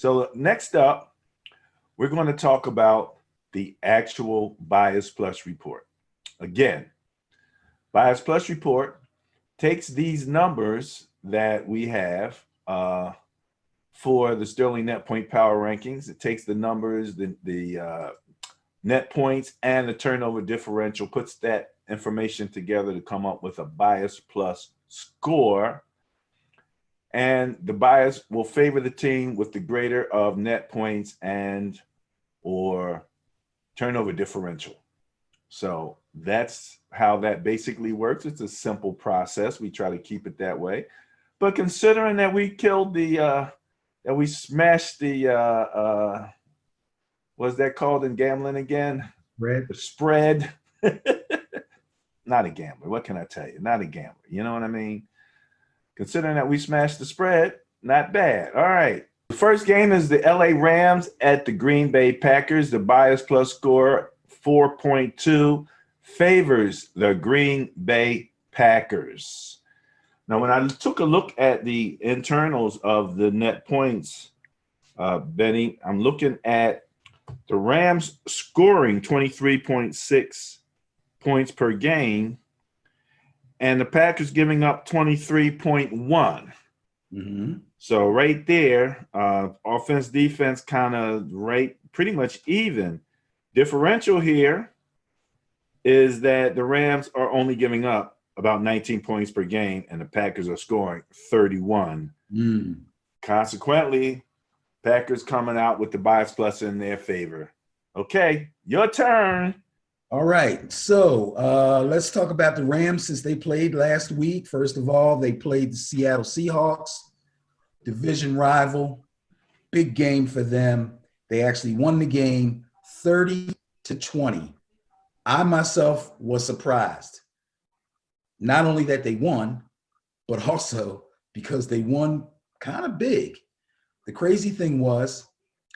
So next up, we're going to talk about the actual Bias Plus report. Again, Bias Plus report takes these numbers that we have for the Sterling Net Point Power Rankings. It takes the numbers, the net points, and the turnover differential, puts that information together to come up with a Bias Plus score. And the bias will favor the team with the greater of net points and or turnover differential. So that's how that basically works. It's a simple process. We try to keep it that way. But considering that we killed that we smashed the, what's that called in gambling again? Red. The spread. Not a gambler. What can I tell you? Not a gambler. You know what I mean? Considering that we smashed the spread, not bad. All right. The first game is the LA Rams at the Green Bay Packers. The Bias Plus score 4.2 favors the Green Bay Packers. Now, when I took a look at the internals of the net points, Benny, I'm looking at the Rams scoring 23.6 points per game, and the Packers giving up 23.1. Mm-hmm. So right there, offense, defense kind of right, pretty much even. Differential here is that the Rams are only giving up about 19 points per game, and the Packers are scoring 31. Consequently, Packers coming out with the Bias Plus in their favor. Okay, your turn. All right, so let's talk about the Rams since they played last week. First of all, they played the Seattle Seahawks, division rival, big game for them. They actually won the game 30-20. I myself was surprised, not only that they won, but also because they won kind of big. The crazy thing was,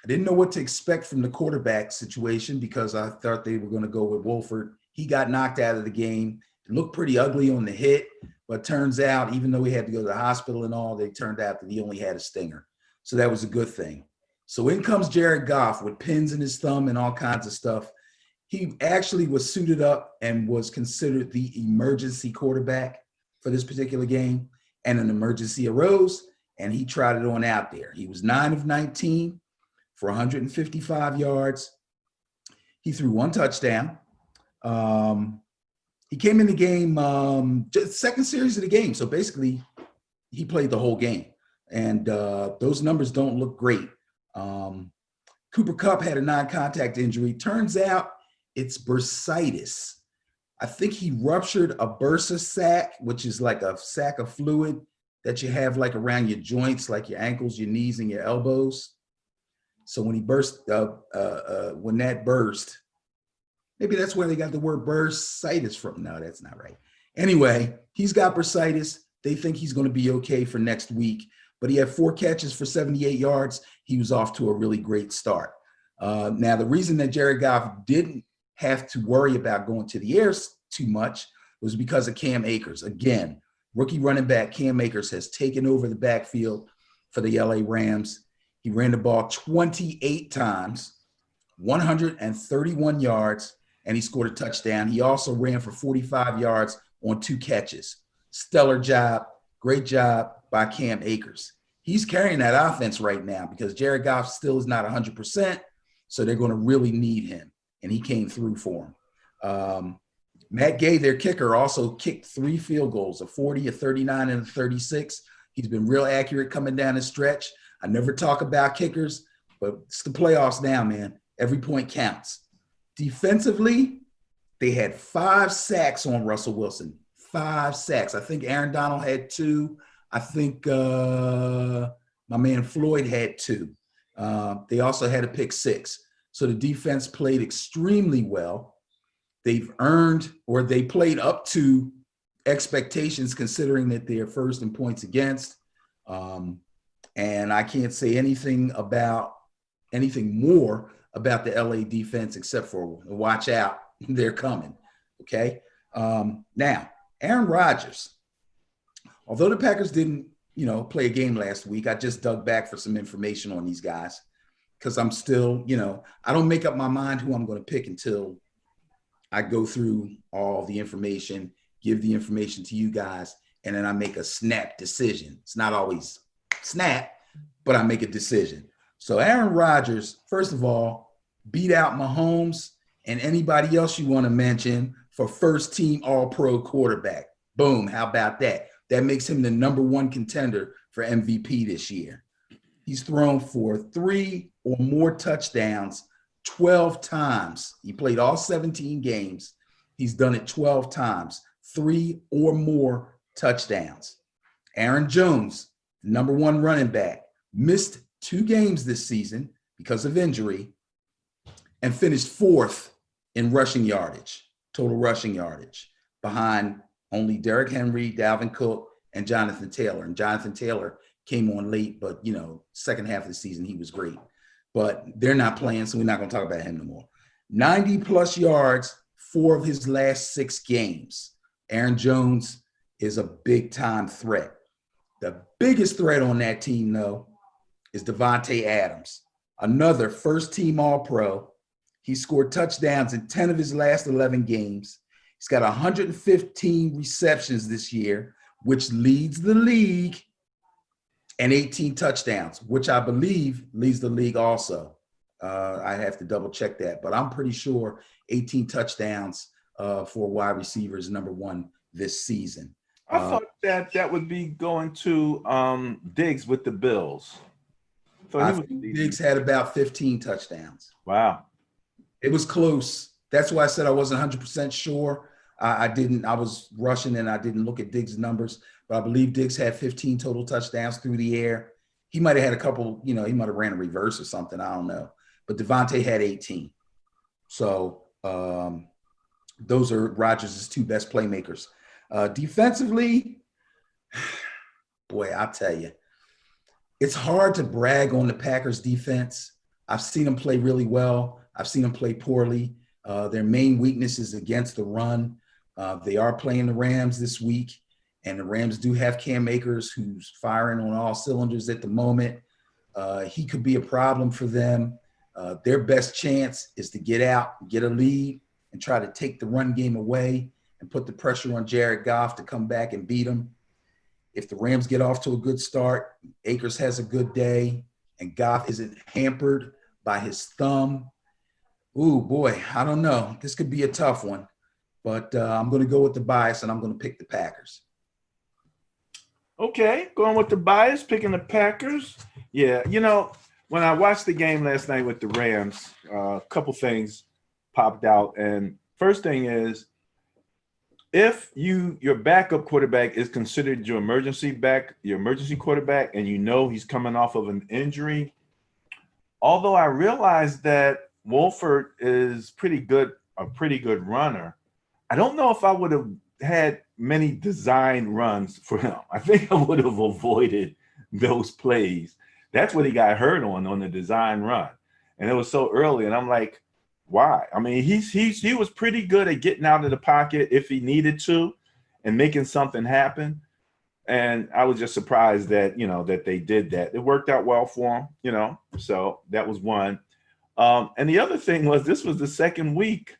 I didn't know what to expect from the quarterback situation because I thought they were going to go with Wolford. He got knocked out of the game. It looked pretty ugly on the hit, but turns out, even though he had to go to the hospital and all, they turned out that he only had a stinger. So that was a good thing. So in comes Jared Goff with pins in his thumb and all kinds of stuff. He actually was suited up and was considered the emergency quarterback for this particular game. And an emergency arose, and he tried it on out there. He was 9 of 19. For 155 yards. He threw one touchdown. He came in the game, just second series of the game. So basically, he played the whole game. And those numbers don't look great. Cooper Kupp had a non-contact injury. Turns out it's bursitis. I think he ruptured a bursa sac, which is like a sac of fluid that you have like around your joints, like your ankles, your knees, and your elbows. So when he burst, when that burst, maybe that's where they got the word bursitis from. No, that's not right. Anyway, he's got bursitis. They think he's going to be okay for next week. But he had 4 catches for 78 yards. He was off to a really great start. Now, the reason that Jared Goff didn't have to worry about going to the air too much was because of Cam Akers. Again, rookie running back Cam Akers has taken over the backfield for the LA Rams. He ran the ball 28 times, 131 yards, and he scored a touchdown. He also ran for 45 yards on 2 catches. Stellar job, great job by Cam Akers. He's carrying that offense right now because Jared Goff still is not 100%, so they're going to really need him, and he came through for him. Matt Gay, their kicker, also kicked 3 field goals, a 40, a 39, and a 36. He's been real accurate coming down the stretch. I never talk about kickers, but it's the playoffs now, man. Every point counts. Defensively, they had 5 sacks on Russell Wilson. 5 sacks. I think Aaron Donald had 2. I think my man Floyd had 2. They also had a pick 6. So the defense played extremely well. They've earned, or they played up to expectations considering that they're first in points against. And I can't say anything more about the LA defense except for watch out, they're coming. Okay. Now, Aaron Rodgers, although the Packers didn't, play a game last week. I just dug back for some information on these guys because I'm still, I don't make up my mind who I'm going to pick until I go through all the information, give the information to you guys, and then I make a snap decision. It's not always snap, but I make a decision. So Aaron Rodgers, first of all, beat out Mahomes and anybody else you want to mention for first team all-pro quarterback. Boom, how about that? That makes him the number one contender for MVP this year. He's thrown for 3 or more touchdowns 12 times. He played all 17 games. He's done it 12 times, 3 or more touchdowns. Aaron Jones, number one running back, missed 2 games this season because of injury and finished 4th in rushing yardage, total rushing yardage, behind only Derrick Henry, Dalvin Cook, and Jonathan Taylor. And Jonathan Taylor came on late, but, second half of the season, he was great. But they're not playing, so we're not going to talk about him no more. 90-plus yards, 4 of his last 6 games. Aaron Jones is a big-time threat. The biggest threat on that team, though, is Davante Adams, another first-team All-Pro. He scored touchdowns in 10 of his last 11 games. He's got 115 receptions this year, which leads the league, and 18 touchdowns, which I believe leads the league also. I have to double check that, but I'm pretty sure 18 touchdowns for wide receivers, number one this season. I thought that would be going to Diggs with the Bills. I think Diggs had about 15 touchdowns. Wow. It was close. That's why I said I wasn't 100% sure. I was rushing and I didn't look at Diggs' numbers, but I believe Diggs had 15 total touchdowns through the air. He might have had a couple, he might have ran a reverse or something. I don't know. But Davante had 18. So those are Rodgers' 2 best playmakers. Defensively, boy, I'll tell you, it's hard to brag on the Packers defense. I've seen them play really well. I've seen them play poorly. Their main weakness is against the run. They are playing the Rams this week, and the Rams do have Cam Akers, who's firing on all cylinders at the moment. He could be a problem for them. Their best chance is to get out, get a lead, and try to take the run game away and put the pressure on Jared Goff to come back and beat him. If the Rams get off to a good start, Akers has a good day, and Goff isn't hampered by his thumb. Ooh, boy, I don't know. This could be a tough one, but I'm going to go with the bias, and I'm going to pick the Packers. Okay, going with the bias, picking the Packers. Yeah, when I watched the game last night with the Rams, a couple things popped out. And first thing is, if your backup quarterback is considered your emergency quarterback, and he's coming off of an injury, although I realize that Wolford is a pretty good runner, I don't know if I would have had many design runs for him. I think I would have avoided those plays. That's what he got hurt on the design run. And it was so early, and I'm like, why? I mean, he was pretty good at getting out of the pocket if he needed to and making something happen. And I was just surprised that, that they did that. It worked out well for him, so that was one. And the other thing was, this was the second week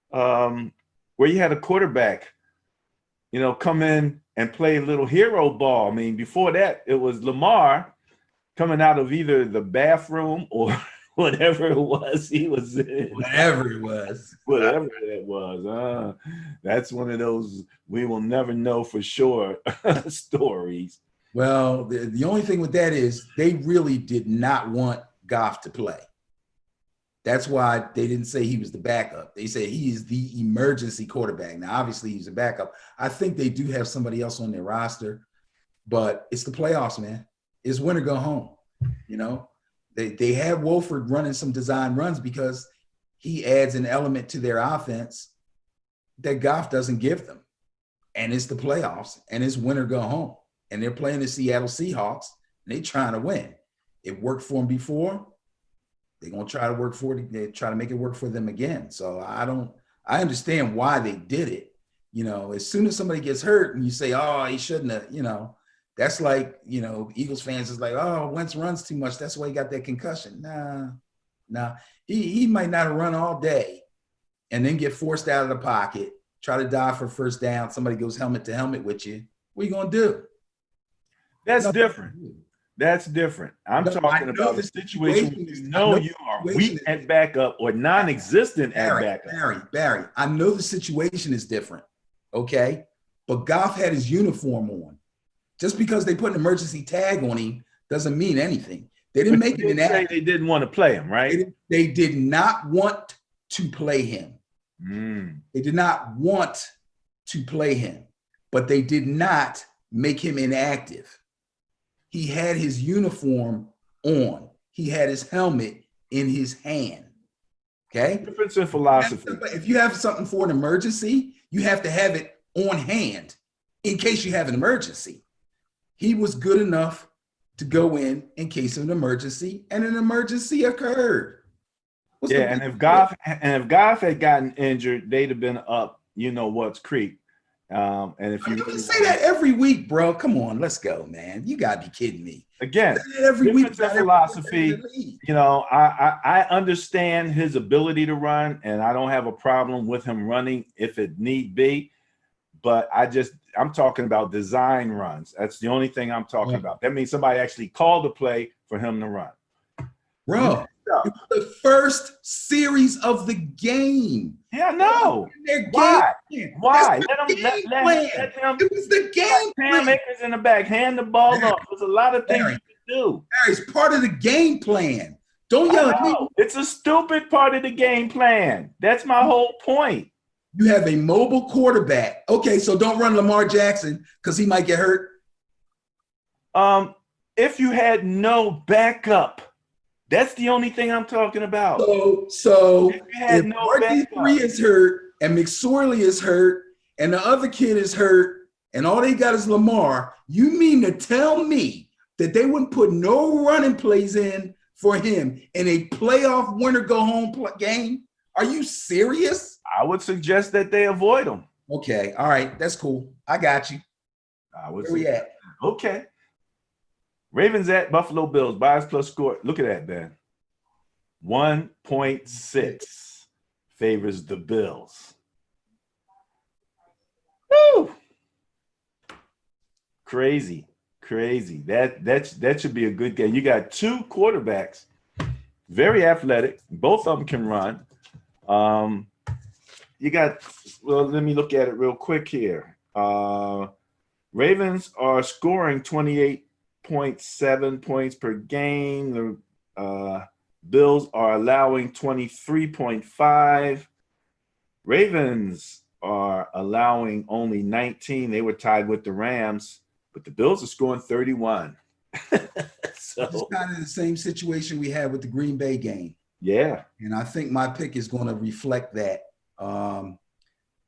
where you had a quarterback, come in and play a little hero ball. I mean, before that, it was Lamar coming out of either the bathroom or whatever it was he was in. Whatever it was. That's one of those we will never know for sure stories. Well, the only thing with that is they really did not want Goff to play. That's why they didn't say he was the backup. They said he is the emergency quarterback. Now, obviously, he's a backup. I think they do have somebody else on their roster, but it's the playoffs, man. It's win or go home. They have Wolford running some design runs because he adds an element to their offense that Goff doesn't give them. And it's the playoffs, and it's win or go home. And they're playing the Seattle Seahawks, and they're trying to win. It worked for them before. They're going to try to work for it. They try to make it work for them again. So I understand why they did it. As soon as somebody gets hurt and you say, oh, he shouldn't have, That's like, Eagles fans is like, oh, Wentz runs too much. That's why he got that concussion. Nah. He might not run all day and then get forced out of the pocket, try to dive for first down. Somebody goes helmet to helmet with you. What are you going to do? That's Nothing. different. That's different. I'm talking about a situation where you are weak at backup or non-existent at backup. Barry, I know the situation is different, okay? But Goff had his uniform on. Just because they put an emergency tag on him doesn't mean anything. They didn't make him inactive. They didn't want to play him, right? They did not want to play him. They did not want to play him, but they did not make him inactive. He had his uniform on. He had his helmet in his hand. Okay? Difference in philosophy. If you have something for an emergency, you have to have it on hand in case you have an emergency. He was good enough to go in case of an emergency, and an emergency occurred. And if Goff had gotten injured, they'd have been up, what's creek. And if you really say that every week, bro, come on, let's go, man. You gotta be kidding me. Again, every week philosophy. I understand his ability to run, and I don't have a problem with him running if it need be. But I'm talking about design runs. That's the only thing I'm talking about. That means somebody actually called the play for him to run. Bro, it was the first series of the game. Yeah, no. Why? Let him. It was the game plan. Makers in the back, hand the ball off. There's a lot of things you can do. It's part of the game plan. Don't yell at me. It's a stupid part of the game plan. That's my whole point. You have a mobile quarterback. Okay, so don't run Lamar Jackson because he might get hurt. If you had no backup, that's the only thing I'm talking about. So if RG3 is hurt and McSorley is hurt and the other kid is hurt and all they got is Lamar, you mean to tell me that they wouldn't put no running plays in for him in a playoff winner-go-home game? Are you serious? I would suggest that they avoid them. Okay, all right, that's cool. I got you. Where we at? Okay. Ravens at Buffalo Bills, bias plus score. Look at that, man. 1.6 favors the Bills. Woo! Crazy. That should be a good game. You got two quarterbacks, very athletic. Both of them can run. Let me look at it real quick here. Ravens are scoring 28.7 points per game. The Bills are allowing 23.5. Ravens are allowing only 19. They were tied with the Rams, but the Bills are scoring 31. So it's kind of the same situation we had with the Green Bay game. Yeah. And I think my pick is going to reflect that.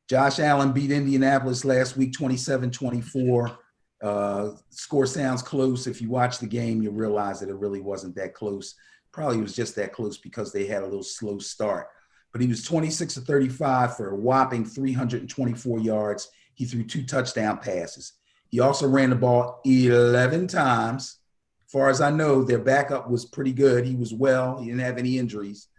Josh Allen beat Indianapolis last week, 27-24. Score sounds close. If you watch the game, you'll realize that it really wasn't that close. Probably was just that close because they had a little slow start. But he was 26 of 35 for a whopping 324 yards. He threw 2 touchdown passes. He also ran the ball 11 times. As far as I know, their backup was pretty good. He was well. He didn't have any injuries.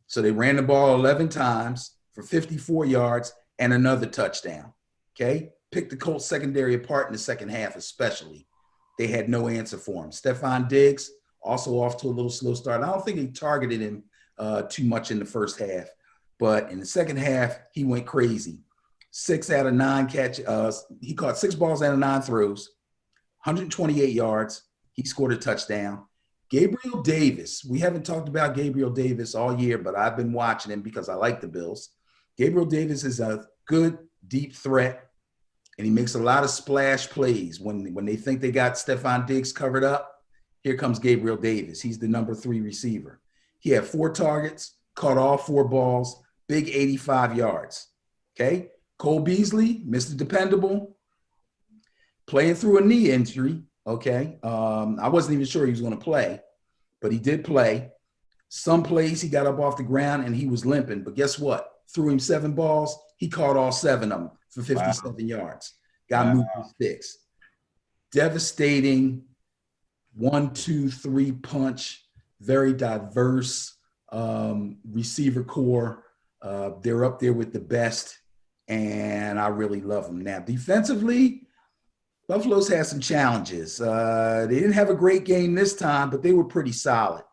So they ran the ball 11 times for 54 yards and another touchdown. Okay? Picked the Colts secondary apart in the second half especially. They had no answer for him. Stephon Diggs also off to a little slow start. I don't think they targeted him too much in the first half. But in the second half, he went crazy. 6 out of 9 catch. He caught 6 balls out of 9 throws, 128 yards. He scored a touchdown. Gabriel Davis. We haven't talked about Gabriel Davis all year, but I've been watching him because I like the Bills. Gabriel Davis is a good, deep threat, and he makes a lot of splash plays. When they think they got Stephon Diggs covered up, here comes Gabriel Davis. He's the number 3 receiver. He had 4 targets, caught all 4 balls, big 85 yards. Okay? Cole Beasley, Mr. Dependable, playing through a knee injury. Okay. I wasn't even sure he was going to play, but he did play. Some plays he got up off the ground and he was limping. But guess what? Threw him 7 balls. He caught all 7 of them for 57 yards. Got moved his sticks. devastating 1, 2, 3 punch, very diverse receiver core. They're up there with the best, and I really love them. Now, defensively, Buffalo's had some challenges. They didn't have a great game this time, but they were pretty solid.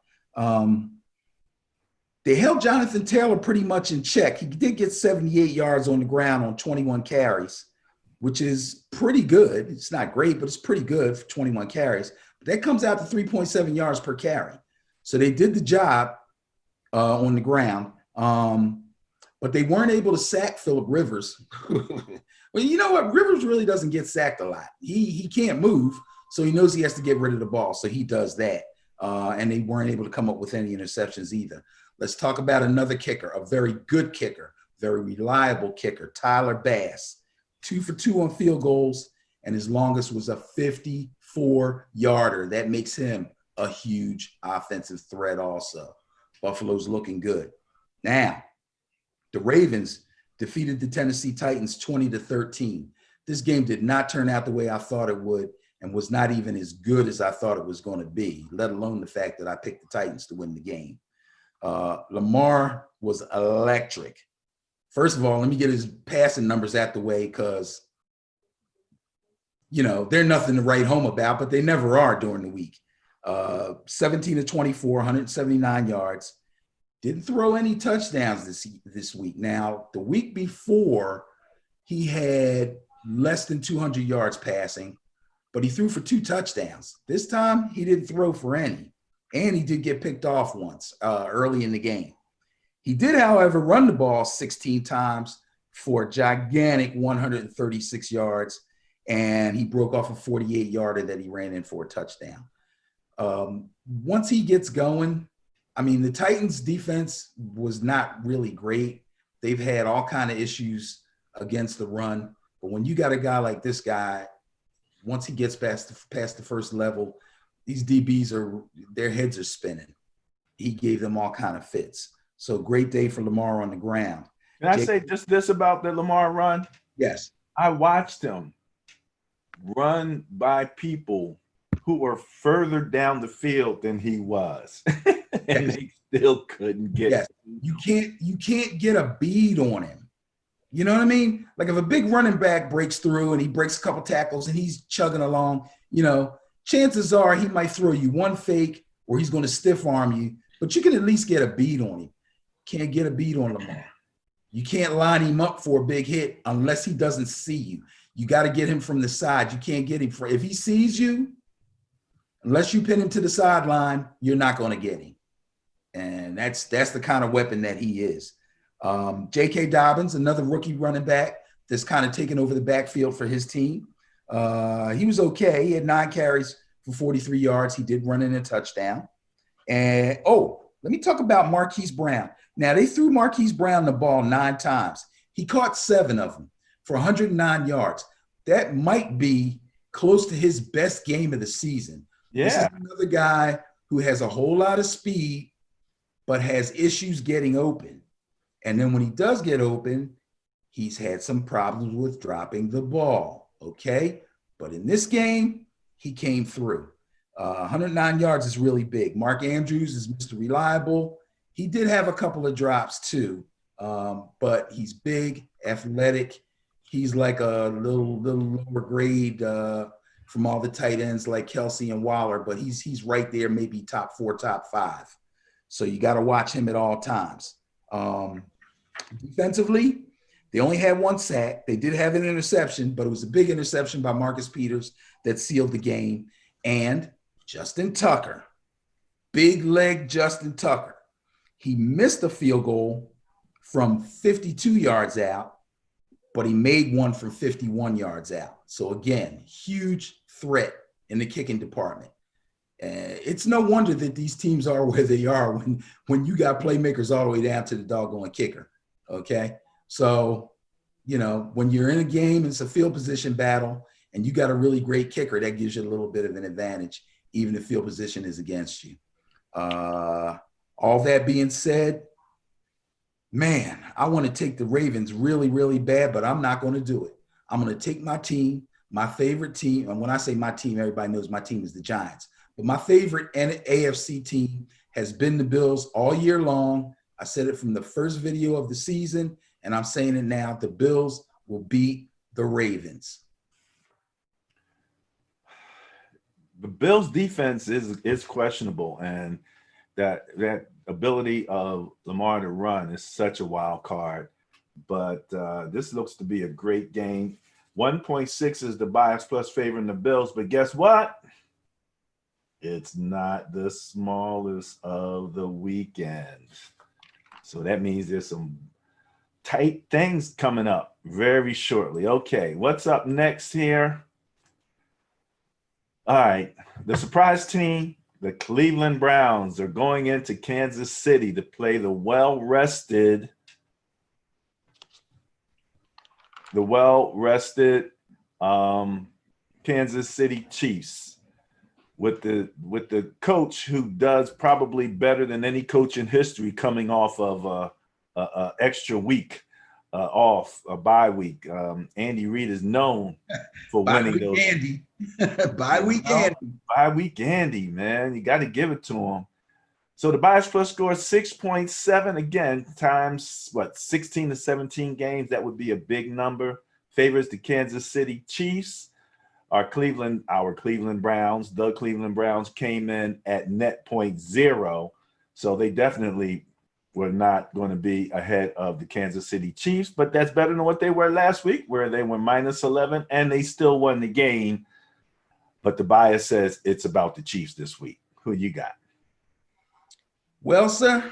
They held Jonathan Taylor pretty much in check. He did get 78 yards on the ground on 21 carries, which is pretty good. It's not great, but it's pretty good for 21 carries. But that comes out to 3.7 yards per carry. So they did the job on the ground. But they weren't able to sack Phillip Rivers. Well, you know what? Rivers really doesn't get sacked a lot. He can't move, so he knows he has to get rid of the ball. So he does that. And they weren't able to come up with any interceptions either. Let's talk about another kicker, a very good kicker, very reliable kicker, Tyler Bass. 2 for 2 on field goals, and his longest was a 54-yarder. That makes him a huge offensive threat also. Buffalo's looking good. Now, the Ravens defeated the Tennessee Titans 20-13. This game did not turn out the way I thought it would and was not even as good as I thought it was going to be, let alone the fact that I picked the Titans to win the game. Lamar was electric. First of all, let me get his passing numbers out the way because, they're nothing to write home about, but they never are during the week. 17-24, 179 yards. Didn't throw any touchdowns this week. Now, the week before, he had less than 200 yards passing, but he threw for 2 touchdowns. This time, he didn't throw for any, and he did get picked off once early in the game. He did, however, run the ball 16 times for a gigantic 136 yards, and he broke off a 48-yarder that he ran in for a touchdown. Once he gets going, the Titans' defense was not really great. They've had all kind of issues against the run, but when you got a guy like this guy, once he gets past the first level, these DBs their heads are spinning. He gave them all kind of fits. So great day for Lamar on the ground. Can I say just this about the Lamar run? Yes. I watched him run by people who were further down the field than he was. And they still couldn't get it. You can't get a bead on him. You know what I mean? Like if a big running back breaks through and he breaks a couple tackles and he's chugging along, chances are he might throw you one fake or he's going to stiff arm you, but you can at least get a bead on him. Can't get a bead on Lamar. You can't line him up for a big hit unless he doesn't see you. You got to get him from the side. You can't get him if he sees you, unless you pin him to the sideline, you're not going to get him. And that's the kind of weapon that he is. J.K. Dobbins, another rookie running back that's kind of taking over the backfield for his team. He was okay. He had 9 carries for 43 yards. He did run in a touchdown. And, let me talk about Marquise Brown. Now, they threw Marquise Brown the ball 9 times. He caught 7 of them for 109 yards. That might be close to his best game of the season. Yeah. This is another guy who has a whole lot of speed, but has issues getting open. And then when he does get open, he's had some problems with dropping the ball, okay? But in this game, he came through. 109 yards is really big. Mark Andrews is Mr. Reliable. He did have a couple of drops too, but he's big, athletic. He's like a little lower grade from all the tight ends like Kelsey and Waller, but he's right there, maybe top 4, top 5. So you got to watch him at all times. Defensively, they only had 1 sack. They did have an interception, but it was a big interception by Marcus Peters that sealed the game. And Justin Tucker, big leg Justin Tucker. He missed a field goal from 52 yards out, but he made one from 51 yards out. So again, huge threat in the kicking department. It's no wonder that these teams are where they are when you got playmakers all the way down to the doggone kicker, okay? So, when you're in a game, it's a field position battle, and you got a really great kicker, that gives you a little bit of an advantage, even if field position is against you. All that being said, man, I want to take the Ravens really, really bad, but I'm not going to do it. I'm going to take my team. I'm my favorite team, and when I say my team, everybody knows my team is the Giants, but my favorite AFC team has been the Bills all year long. I said it from the first video of the season, and I'm saying it now. The Bills will beat the Ravens. The Bills' defense is questionable, and that ability of Lamar to run is such a wild card. But this looks to be a great game. 1.6 is the bias plus favoring the Bills, but guess what? It's not the smallest of the weekend. So that means there's some tight things coming up very shortly. Okay, what's up next here? All right, the surprise team, the Cleveland Browns, are going into Kansas City to play the well-rested Kansas City Chiefs with the coach who does probably better than any coach in history coming off of a extra week off, a bye week. Andy Reid is known for winning those. Andy. Bye week Andy. Bye week Andy, man. You got to give it to him. So the bias plus score is 6.7 again times what, 16 to 17 games. That would be a big number. Favors the Kansas City Chiefs. Our Cleveland Browns, the Cleveland Browns came in at net 0.0. So they definitely were not going to be ahead of the Kansas City Chiefs, but that's better than what they were last week, where they were minus 11 and they still won the game. But the bias says it's about the Chiefs this week. Who you got? Well, sir,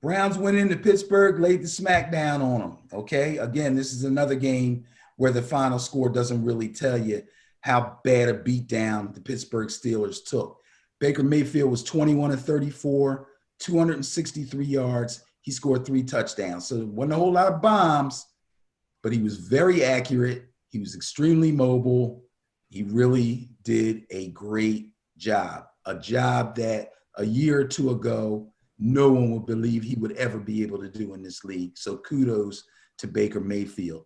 Browns went into Pittsburgh, laid the smackdown on them. Okay. Again, this is another game where the final score doesn't really tell you how bad a beatdown the Pittsburgh Steelers took. Baker Mayfield was 21-34, 263 yards. He scored 3 touchdowns. So it wasn't a whole lot of bombs, but he was very accurate. He was extremely mobile. He really did a great job, a job that a year or two ago, no one would believe he would ever be able to do in this league. So kudos to Baker Mayfield.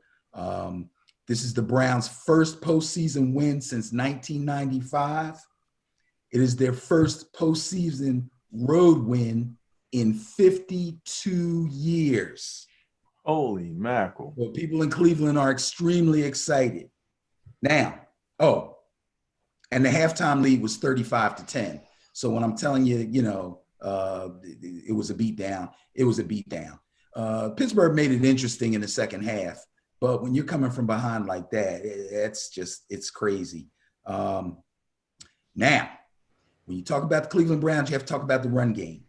This is the Browns' first postseason win since 1995. It is their first postseason road win in 52 years. Holy mackerel. Well, people in Cleveland are extremely excited. Now, and the halftime lead was 35-10. So when I'm telling you, it was a beatdown, it was a beatdown. Pittsburgh made it interesting in the second half, but when you're coming from behind like that, it's crazy. Now, when you talk about the Cleveland Browns, you have to talk about the run game.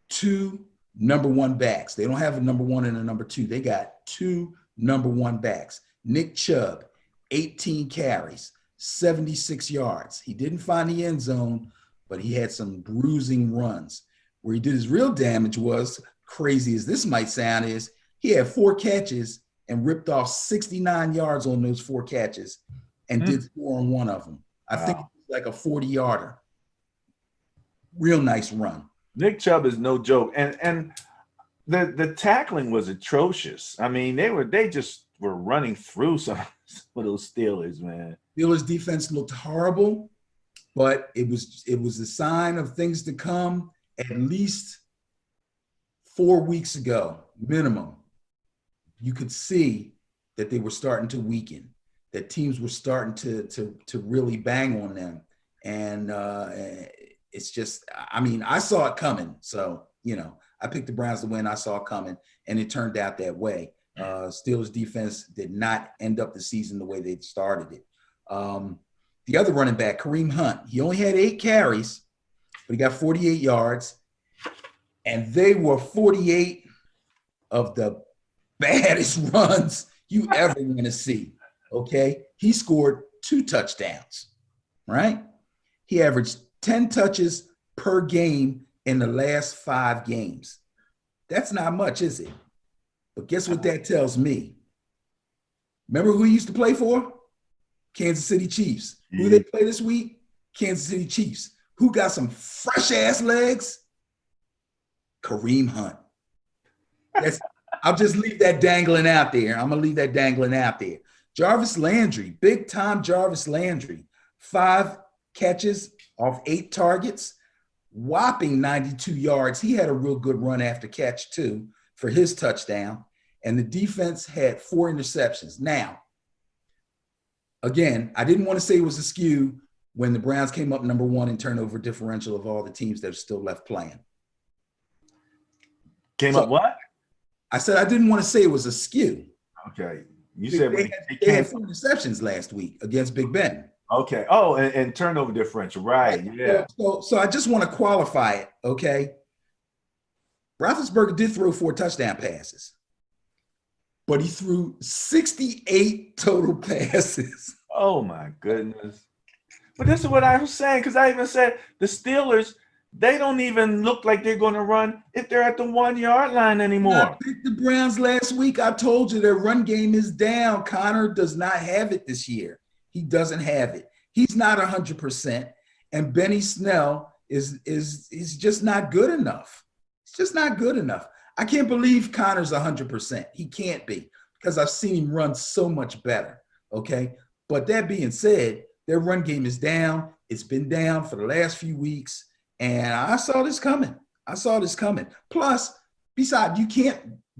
2 number 1 backs. They don't have a number 1 and a number 2. They got 2 number 1 backs. Nick Chubb, 18 carries, 76 yards. He didn't find the end zone, but he had some bruising runs. Where he did his real damage was, crazy as this might sound, is he had 4 catches and ripped off 69 yards on those 4 catches and did score on one of them. I think it was like a 40-yarder. Real nice run. Nick Chubb is no joke. And the tackling was atrocious. I mean, they just were running through some of those Steelers, man. Steelers defense looked horrible, but it was a sign of things to come. At least 4 weeks ago, minimum, you could see that they were starting to weaken, that teams were starting to really bang on them. And it's just, I mean, I saw it coming. So, I picked the Browns to win. I saw it coming, and it turned out that way. Steelers defense did not end up the season the way they started it. The other running back, Kareem Hunt, he only had 8 carries, but he got 48 yards. And they were 48 of the baddest runs you ever want to see, okay? He scored 2 touchdowns, right? He averaged 10 touches per game in the last 5 games. That's not much, is it? But guess what that tells me? Remember who he used to play for? Kansas City Chiefs. Who they play this week? Kansas City Chiefs. Who got some fresh-ass legs? Kareem Hunt. I'll just leave that dangling out there. I'm going to leave that dangling out there. Jarvis Landry, big time Jarvis Landry, 5 catches off 8 targets, whopping 92 yards. He had a real good run after catch, too, for his touchdown. And the defense had 4 interceptions. Now, again, I didn't want to say it was a skew when the Browns came up number 1 in turnover differential of all the teams that are still left playing. Came up what? I said I didn't want to say it was a skew. Okay. You said they had 4 interceptions last week against Big Ben. Okay. Oh, and turnover differential. Right. Yeah. So I just want to qualify it, okay? Roethlisberger did throw 4 touchdown passes, but he threw 68 total passes. Oh, my goodness. But this is what I was saying, because I even said the Steelers, they don't even look like they're going to run if they're at the 1-yard line anymore. I picked the Browns last week. I told you their run game is down. Connor does not have it this year. He doesn't have it. He's not 100%. And Benny Snell is just not good enough. It's just not good enough. I can't believe Connor's 100%. He can't be, because I've seen him run so much better, okay? But that being said, their run game is down. It's been down for the last few weeks. And I saw this coming. Plus, besides, you can't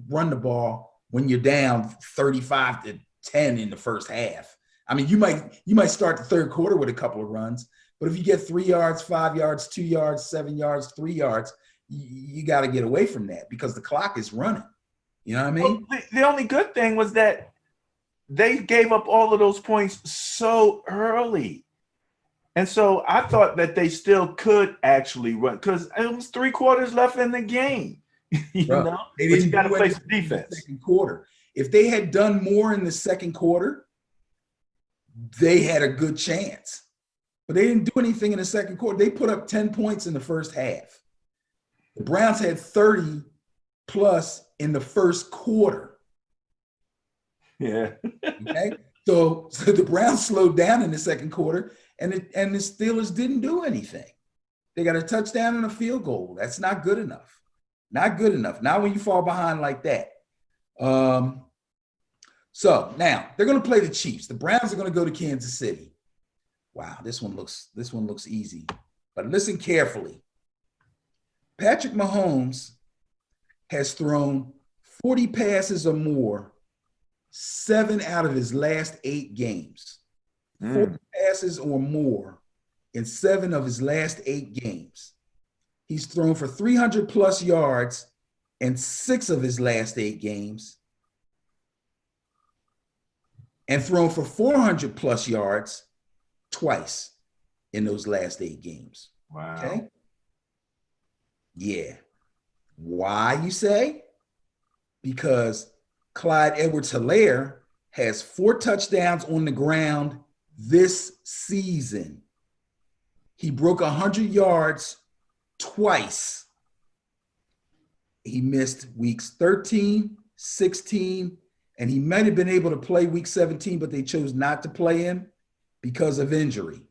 run the ball when you're down 35-10 in the first half. I mean, you might start the third quarter with a couple of runs, but if you get 3 yards, 5 yards, 2 yards, 7 yards, 3 yards, you got to get away from that because the clock is running. You know what I mean? Well, the only good thing was that they gave up all of those points so early. And so I thought that they still could actually run, because it was 3 quarters left in the game. you know, but you got to play some defense. Second quarter. If they had done more in the second quarter, they had a good chance. But they didn't do anything in the second quarter. They put up 10 points in the first half. The Browns had 30 plus in the first quarter. Yeah. Okay. So the Browns slowed down in the second quarter, and the Steelers didn't do anything. They got a touchdown and a field goal. That's not good enough. Not good enough. Not when you fall behind like that. So now they're going to play the Chiefs. The Browns are going to go to Kansas City. Wow, this one looks easy. But listen carefully. Patrick Mahomes has thrown 40 passes or more 7 out of his last 8 games. 40 passes or more in 7 of his last 8 games. He's thrown for 300 plus yards in 6 of his last 8 games, and thrown for 400 plus yards twice in those last 8 games. Wow. Okay. Yeah. Why, you say? Because Clyde Edwards-Helaire has 4 touchdowns on the ground this season. He broke 100 yards twice. He missed weeks 13, 16, and he might have been able to play week 17, but they chose not to play him because of injury.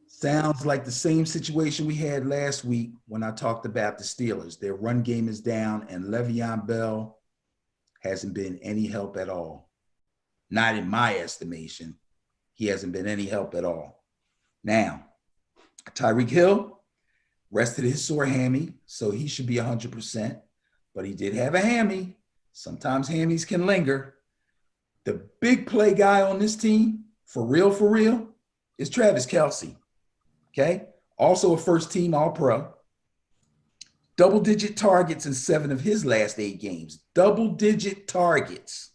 Sounds like the same situation we had last week when I talked about the Steelers. Their run game is down, and Le'Veon Bell hasn't been any help at all. Not in my estimation. He hasn't been any help at all. Now, Tyreek Hill rested his sore hammy, so he should be 100%, but he did have a hammy. Sometimes hammies can linger. The big play guy on this team, for real, is Travis Kelce. Okay? Also a first-team All-Pro. Double-digit targets in 7 of his last 8 games. Double-digit targets.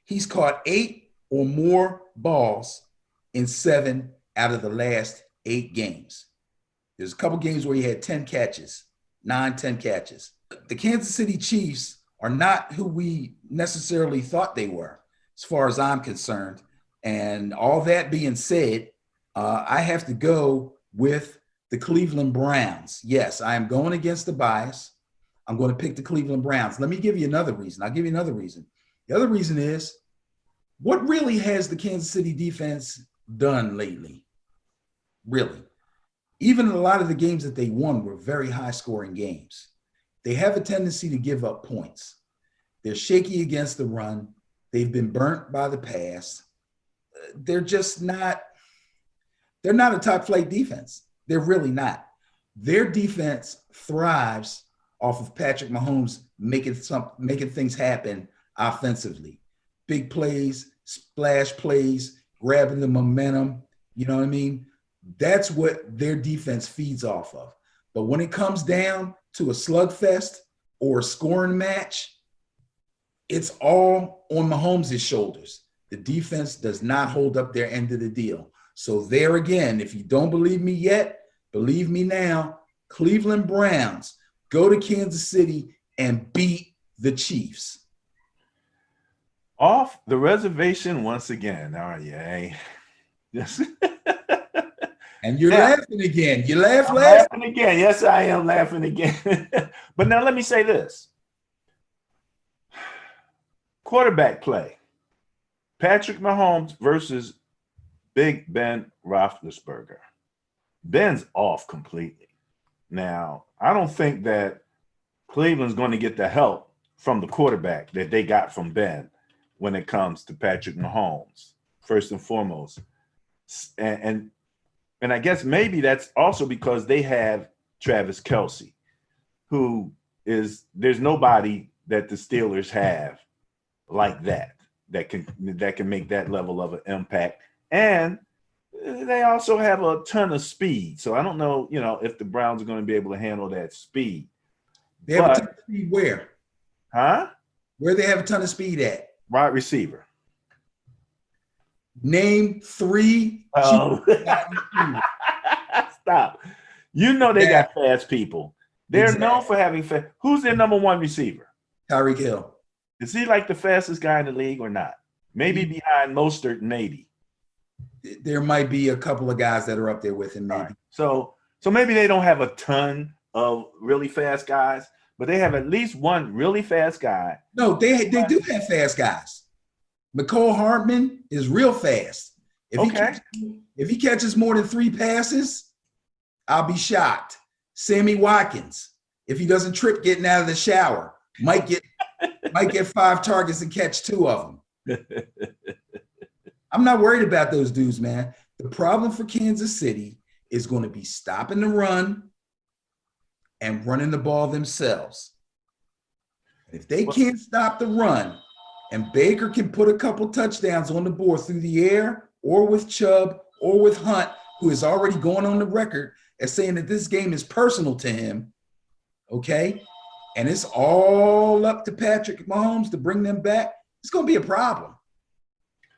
He's caught 8 or more balls in 7 out of the last 8 games. There's a couple games where he had 10 catches, 10 catches. The Kansas City Chiefs are not who we necessarily thought they were, as far as I'm concerned. And all that being said, I have to go with the Cleveland Browns. Yes, I am going against the bias. I'm going to pick the Cleveland Browns. Let me give you another reason. I'll give you another reason. The other reason is, what really has the Kansas City defense done lately? Really? Even a lot of the games that they won were very high-scoring games. They have a tendency to give up points. They're shaky against the run. They've been burnt by the past. They're just not, they're not a top flight defense. They're really not. Their defense thrives off of Patrick Mahomes making things happen offensively. Big plays, splash plays, grabbing the momentum. You know what I mean? That's what their defense feeds off of. But when it comes down to a slugfest or a scoring match, it's all on Mahomes' shoulders. The defense does not hold up their end of the deal. So there again, if you don't believe me yet, believe me now. Cleveland Browns go to Kansas City and beat the Chiefs. Off the reservation once again, are you? Eh? Yes. And you're Now, laughing again. You laughed I'm last. laughing again. Yes, I am laughing again. But now let me say this. Quarterback play. Patrick Mahomes versus Big Ben Roethlisberger. Ben's off completely. Now, I don't think that Cleveland's going to get the help from the quarterback that they got from Ben when it comes to Patrick Mahomes, first and foremost. And I guess maybe that's also because they have Travis Kelce, who is, there's nobody that the Steelers have like that can make that level of an impact. And they also have a ton of speed. So I don't know, if the Browns are going to be able to handle that speed. They have a ton of speed where? Huh? Where they have a ton of speed at? Wide receiver. Name 3. Oh. Stop. They got fast people. They're known for having fast. Who's their number one receiver? Tyreek Hill. Is he like the fastest guy in the league or not? Maybe behind Mostert, maybe. There might be a couple of guys that are up there with him, maybe. Right. So maybe they don't have a ton of really fast guys, but they have at least one really fast guy. No, they do have fast guys. McCole Hardman is real fast. If he catches more than 3 passes, I'll be shocked. Sammy Watkins, if he doesn't trip getting out of the shower, might get 5 targets and catch 2 of them. I'm not worried about those dudes, man. The problem for Kansas City is going to be stopping the run and running the ball themselves. If they can't stop the run and Baker can put a couple touchdowns on the board through the air or with Chubb or with Hunt, who is already going on the record as saying that this game is personal to him, okay? And it's all up to Patrick Mahomes to bring them back. It's going to be a problem.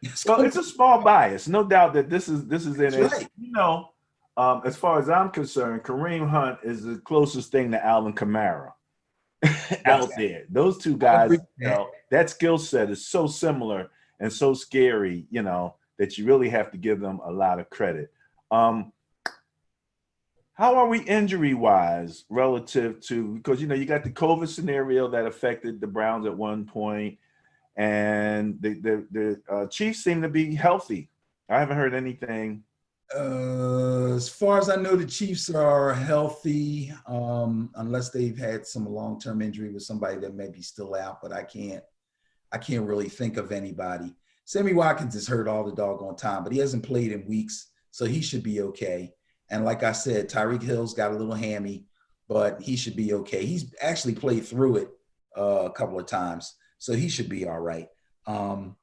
It's a small bias, no doubt that this is in it. Right. As far as I'm concerned, Kareem Hunt is the closest thing to Alvin Kamara out there. Those two guys, that skill set is so similar and so scary, that you really have to give them a lot of credit. How are we injury-wise relative to, because, you got the COVID scenario that affected the Browns at one point, and the Chiefs seem to be healthy. I haven't heard anything. As far as I know, the Chiefs are healthy, unless they've had some long-term injury with somebody that may be still out, but I can't really think of anybody. Sammy Watkins is hurt all the doggone time, but he hasn't played in weeks, so he should be okay. And like I said, Tyreek Hill's got a little hammy, but he should be okay. He's actually played through it a couple of times, so he should be all right. Now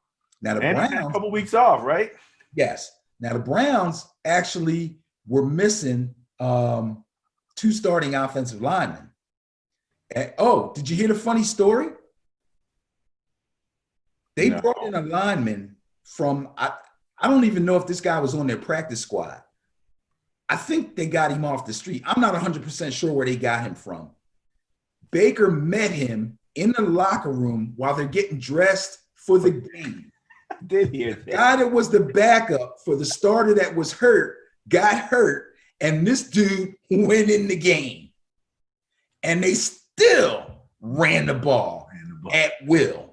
the Browns, a couple weeks off, right? Yes. Now the Browns actually were missing 2 starting offensive linemen. And, did you hear the funny story? They brought in a lineman from I don't even know if this guy was on their practice squad. I think they got him off the street. I'm not 100% sure where they got him from. Baker met him in the locker room while they're getting dressed for the game. Did hear that. The guy that was the backup for the starter that was hurt got hurt, and this dude went in the game. And they still ran the ball at will.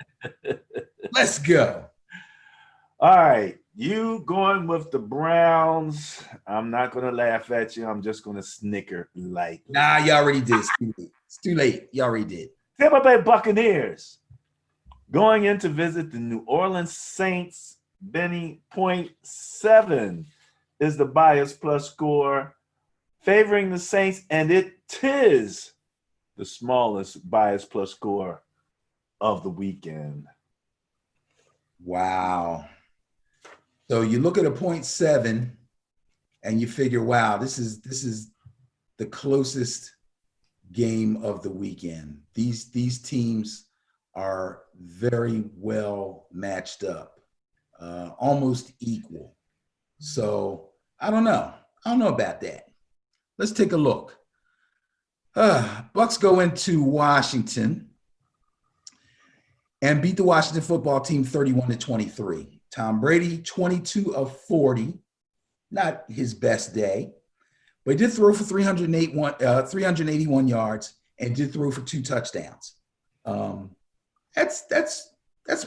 Let's go. All right. You going with the Browns. I'm not going to laugh at you. I'm just going to snicker lightly. Nah, you already did. It's too late. You already did. Tampa Bay Buccaneers Going in to visit the New Orleans Saints, Benny, .7 is the bias plus score favoring the Saints, and it is the smallest bias plus score of the weekend. Wow. So you look at a .7 and you figure, wow, this is the closest game of the weekend. These teams are very well matched up, almost equal. So I don't know about that. Let's take a look. Bucks go into Washington and beat the Washington football team 31-23. Tom Brady, 22 of 40, not his best day, but he did throw for 381 yards and did throw for 2 touchdowns. That's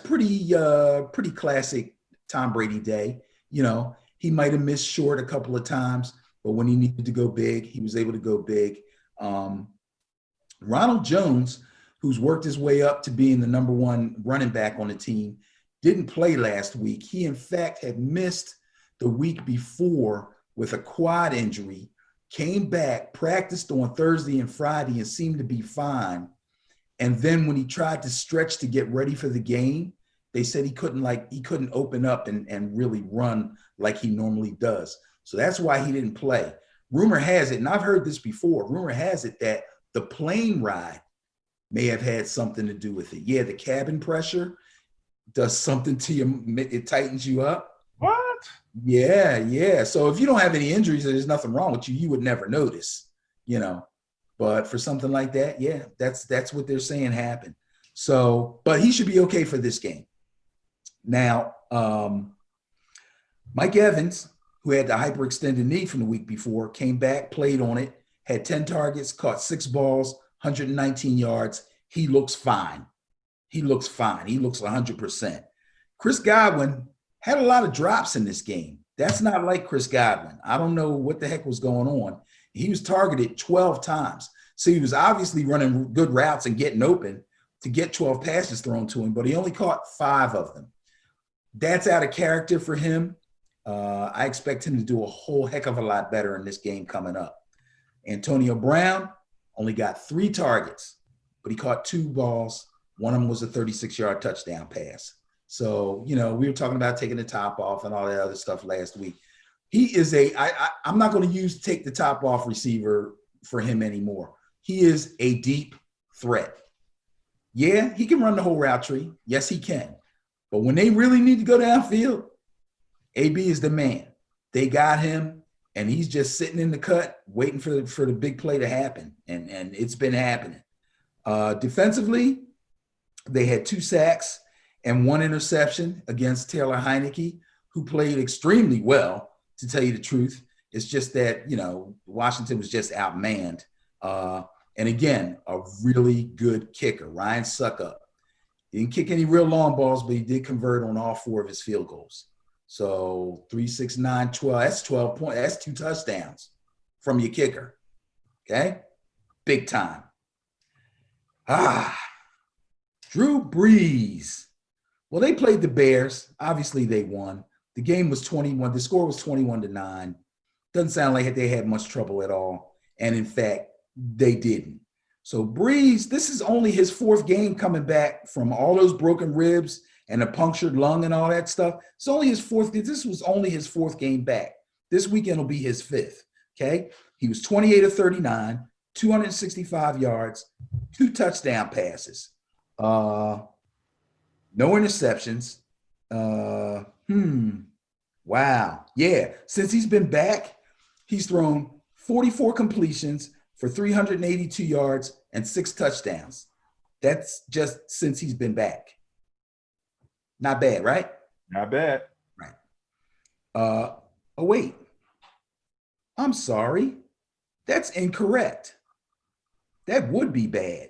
pretty classic Tom Brady day. You know, he might have missed short a couple of times, but when he needed to go big, he was able to go big. Ronald Jones, who's worked his way up to being the number 1 running back on the team, didn't play last week. He, in fact, had missed the week before with a quad injury, came back, practiced on Thursday and Friday, and seemed to be fine. And then when he tried to stretch to get ready for the game, they said he couldn't open up and really run like he normally does. So that's why he didn't play. Rumor has it, and I've heard this before, rumor has it that the plane ride may have had something to do with it. Yeah, the cabin pressure does something to you. It tightens you up. What? Yeah. So if you don't have any injuries, there's nothing wrong with you. You would never notice, you know. But for something like that, yeah, that's what they're saying happened. So, but he should be okay for this game. Now, Mike Evans, who had the hyperextended knee from the week before, came back, played on it, had 10 targets, caught 6 balls, 119 yards. He looks fine. He looks 100%. Chris Godwin had a lot of drops in this game. That's not like Chris Godwin. I don't know what the heck was going on. He was targeted 12 times. So he was obviously running good routes and getting open to get 12 passes thrown to him, but he only caught 5 of them. That's out of character for him. I expect him to do a whole heck of a lot better in this game coming up. Antonio Brown only got 3 targets, but he caught 2 balls. One of them was a 36-yard touchdown pass. So, you know, we were talking about taking the top off and all that other stuff last week. He is I'm not going to use take the top off receiver for him anymore. He is a deep threat. Yeah, he can run the whole route tree. Yes, he can. But when they really need to go downfield, AB is the man. They got him, and he's just sitting in the cut waiting for the big play to happen, and it's been happening. Defensively, they had 2 sacks and 1 interception against Taylor Heineke, who played extremely well, to tell you the truth. It's just that, you know, Washington was just outmanned. And again, a really good kicker, Ryan Suckup. He didn't kick any real long balls, but he did convert on all 4 of his field goals. So 3, 6, 9, 12, that's 12 points. That's 2 touchdowns from your kicker. Okay? Big time. Drew Brees. Well, they played the Bears. Obviously, they won. The game was 21. The score was 21-9. Doesn't sound like they had much trouble at all. And in fact, they didn't. So Brees, this is only his 4th game coming back from all those broken ribs and a punctured lung and all that stuff. It's only his 4th. This was only his 4th game back. This weekend will be his 5th. Okay. He was 28 of 39, 265 yards, 2 touchdown passes. No interceptions. Wow. Yeah. Since he's been back, he's thrown 44 completions for 382 yards and 6 touchdowns. That's just since he's been back. Not bad, right? Not bad. Right. Oh, wait. I'm sorry. That's incorrect. That would be bad.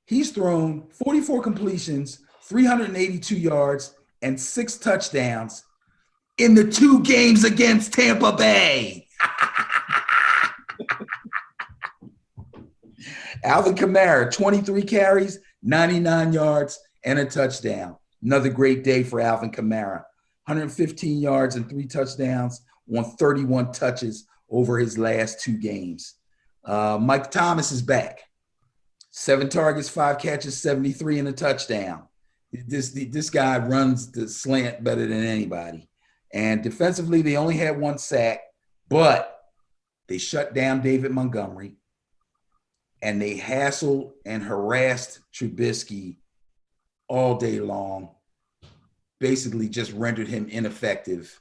He's thrown 44 completions, 382 yards, and 6 touchdowns in the 2 games against Tampa Bay. Alvin Kamara, 23 carries, 99 yards, and a touchdown. Another great day for Alvin Kamara. 115 yards and 3 touchdowns on 31 touches over his last 2 games. Mike Thomas is back. 7 targets, 5 catches, 73 and a touchdown. This guy runs the slant better than anybody. And defensively, they only had 1 sack, but they shut down David Montgomery, and they hassled and harassed Trubisky all day long, basically just rendered him ineffective.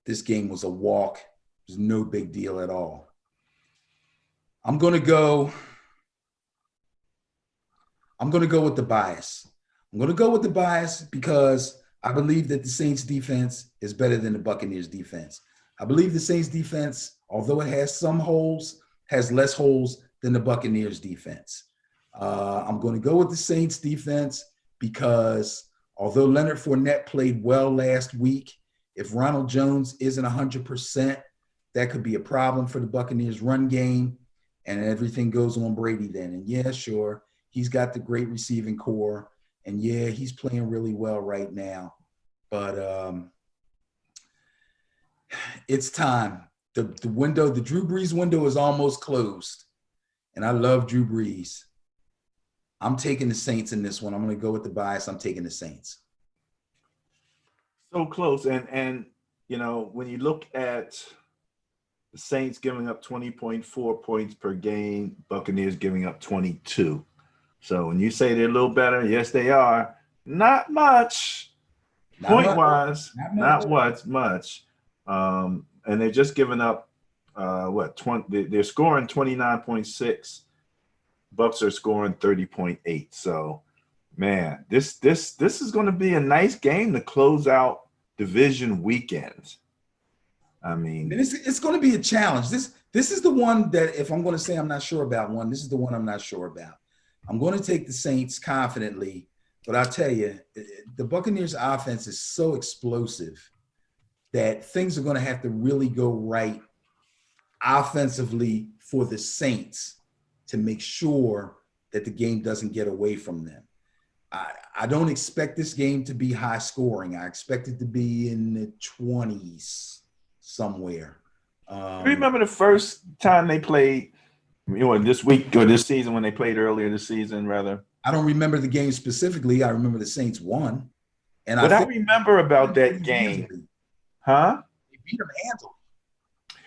This game was a walk. It was no big deal at all. I'm going to go with the bias. I'm going to go with the bias because I believe that the Saints defense is better than the Buccaneers defense. I believe the Saints defense, although it has some holes, has less holes than the Buccaneers defense. I'm going to go with the Saints defense because although Leonard Fournette played well last week, if Ronald Jones isn't 100%, that could be a problem for the Buccaneers run game, and everything goes on Brady then. And yeah, sure, he's got the great receiving core, and yeah, he's playing really well right now. But it's time. The window, the Drew Brees window is almost closed, and I love Drew Brees. I'm taking the Saints in this one. I'm going to go with the bias. I'm taking the Saints. So close. And you know, when you look at the Saints giving up 20.4 points per game, Buccaneers giving up 22. So when you say they're a little better, yes, they are. Not much. Point-wise, not much. And they're just giving up they're scoring 29.6. Bucks are scoring 30.8. So, man, this is going to be a nice game to close out division weekend. I mean, it's going to be a challenge. This is the one that, if I'm going to say I'm not sure about one, this is the one I'm not sure about. I'm going to take the Saints confidently, but I'll tell you, the Buccaneers offense is so explosive that things are going to have to really go right offensively for the Saints to make sure that the game doesn't get away from them. I don't expect this game to be high scoring. I expect it to be in the 20s somewhere. Remember the first time they played, this week or this season, when they played earlier this season, rather? I don't remember the game specifically. I remember the Saints won. And what I remember about that game, huh? They beat them handily.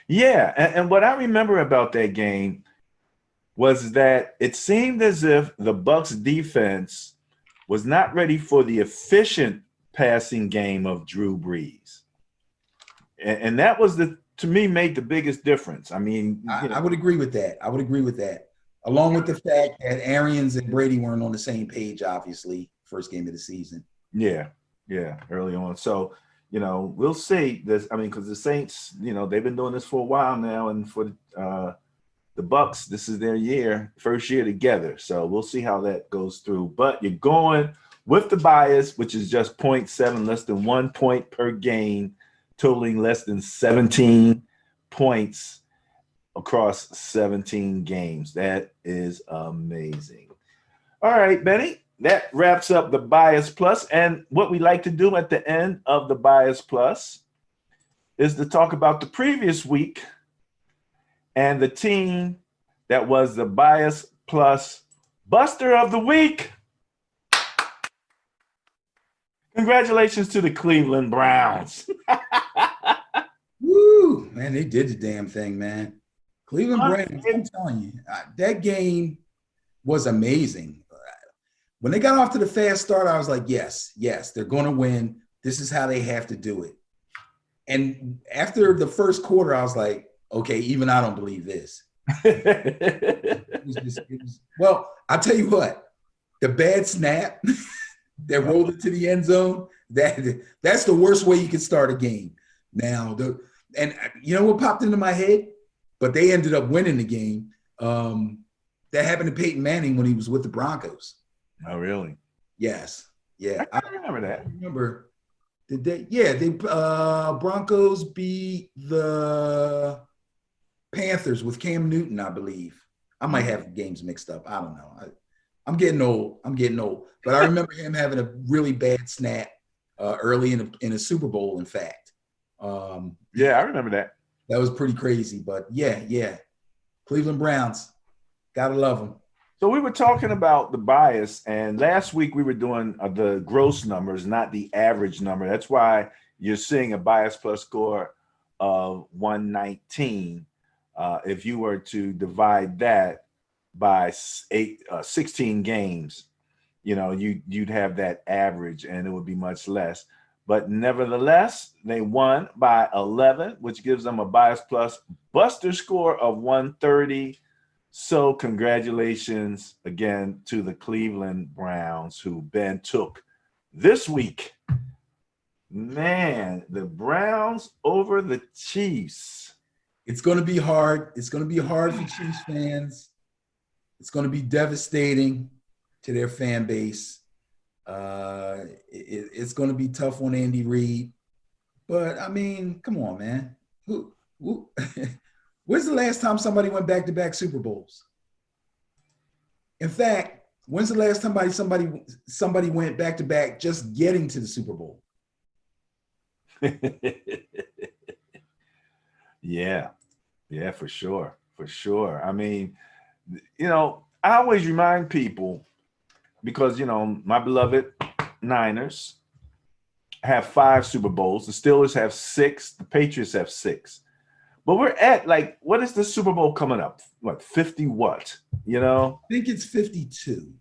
Yeah, and what I remember about that game was that it seemed as if the Bucks defense was not ready for the efficient passing game of Drew Brees. And that was to me, made the biggest difference. I mean, I would agree with that. Along with the fact that Arians and Brady weren't on the same page, obviously, first game of the season. Yeah, early on. So, we'll see this. I mean, because the Saints, they've been doing this for a while now, and for the Bucks, this is their first year together. So we'll see how that goes through. But you're going with the bias, which is just 0.7, less than 1 point per game, totaling less than 17 points across 17 games. That is amazing. All right, Benny, that wraps up the Bias Plus. And what we like to do at the end of the Bias Plus is to talk about the previous week and the team that was the Bias Plus Buster of the Week. Congratulations to the Cleveland Browns. Woo, man, they did the damn thing, man. Cleveland Browns, I'm telling you, that game was amazing. When they got off to the fast start, I was like, yes, they're going to win. This is how they have to do it. And after the first quarter, I was like, okay, even I don't believe this. Well, I'll tell you what, the bad snap that rolled into the end zone, that's the worst way you can start a game. Now, and you know what popped into my head? But they ended up winning the game. That happened to Peyton Manning when he was with the Broncos. Oh, really? Yes. Yeah. I remember that. I remember. Broncos beat the Panthers with Cam Newton, I believe. I might have games mixed up. I don't know. I'm getting old. But I remember him having a really bad snap early in a Super Bowl. In fact, Yeah, I remember that. that was pretty crazy. But yeah, Cleveland Browns, gotta love them. So we were talking about the bias, and last week we were doing the gross numbers, not the average number. That's why you're seeing a bias plus score of 119. If you were to divide that by 16 games, you'd have that average, and it would be much less. But nevertheless, they won by 11, which gives them a bias plus buster score of 130. So congratulations again to the Cleveland Browns, who Ben took this week. Man, the Browns over the Chiefs. It's going to be hard. It's going to be hard for Chiefs fans. It's going to be devastating to their fan base. It's going to be tough on Andy Reid. But, I mean, come on, man. Who When's the last time somebody went back-to-back Super Bowls? In fact, when's the last time somebody went back-to-back just getting to the Super Bowl? Yeah, for sure. I mean, I always remind people because, my beloved Niners have 5 Super Bowls. The Steelers have 6. The Patriots have 6. But we're at what is the Super Bowl coming up? What, 50 what? I think it's 52.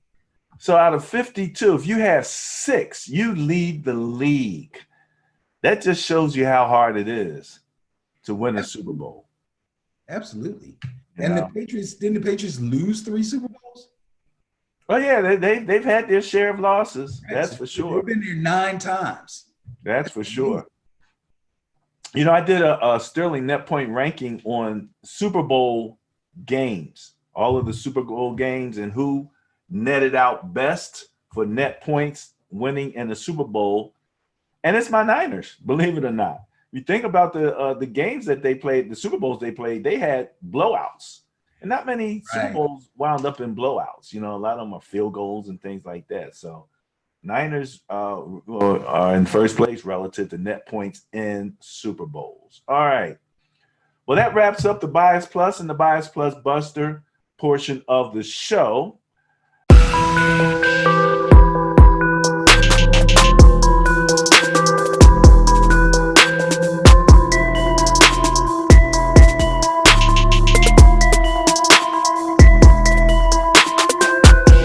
So out of 52, if you have 6, you lead the league. That just shows you how hard it is to win a Super Bowl. Absolutely. And the Patriots, didn't the Patriots lose 3 Super Bowls? Oh yeah, they've had their share of losses. That's for sure. They've been there 9 times. That's for sure. I did a Sterling net point ranking on Super Bowl games, all of the Super Bowl games, and who netted out best for net points winning in the Super Bowl. And it's my Niners, believe it or not. You think about the games that they played, the Super Bowls they played, they had blowouts. And not many Super Bowls wound up in blowouts. A lot of them are field goals and things like that. So Niners are in first place relative to net points in Super Bowls. All right. Well, that wraps up the Bias Plus and the Bias Plus Buster portion of the show.